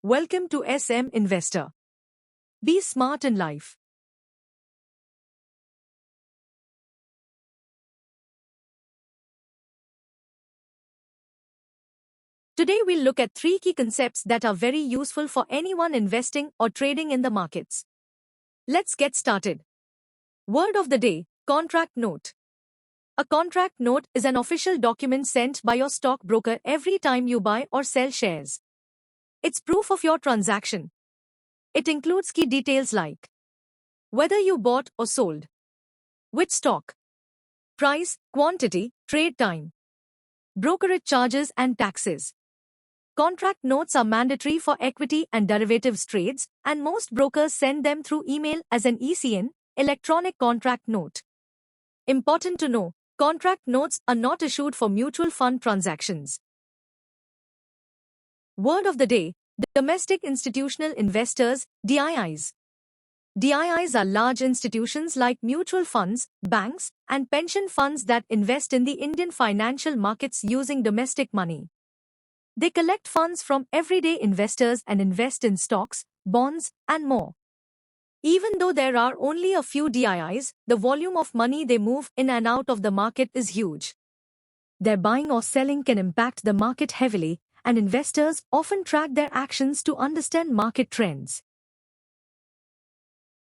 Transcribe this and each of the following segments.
Welcome to SM Investor. Be smart in life. Today we'll look at 3 key concepts that are very useful for anyone investing or trading in the markets. Let's get started. Word of the day, contract note. A contract note is an official document sent by your stockbroker every time you buy or sell shares. It's proof of your transaction. It includes key details like whether you bought or sold, which stock, price, quantity, trade time, brokerage charges and taxes. Contract notes are mandatory for equity and derivatives trades, and most brokers send them through email as an ECN, electronic contract note. Important to know, contract notes are not issued for mutual fund transactions. Word of the day, domestic institutional investors, DIIs. DIIs are large institutions like mutual funds, banks, and pension funds that invest in the Indian financial markets using domestic money. They collect funds from everyday investors and invest in stocks, bonds, and more. Even though there are only a few DIIs, the volume of money they move in and out of the market is huge. Their buying or selling can impact the market heavily, and investors often track their actions to understand market trends.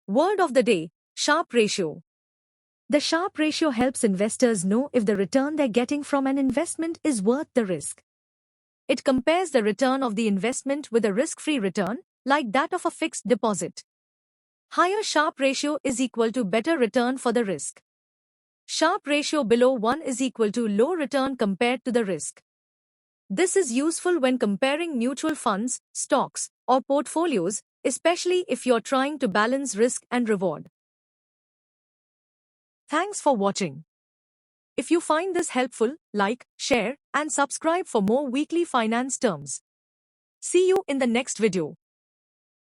Word of the day, Sharpe ratio. The Sharpe ratio helps investors know if the return they're getting from an investment is worth the risk. It compares the return of the investment with a risk-free return, like that of a fixed deposit. Higher Sharpe ratio is equal to better return for the risk. Sharpe ratio below 1 is equal to low return compared to the risk. This is useful when comparing mutual funds, stocks, or portfolios, especially if you're trying to balance risk and reward. Thanks for watching. If you find this helpful, like, share, and subscribe for more weekly finance terms. See you in the next video.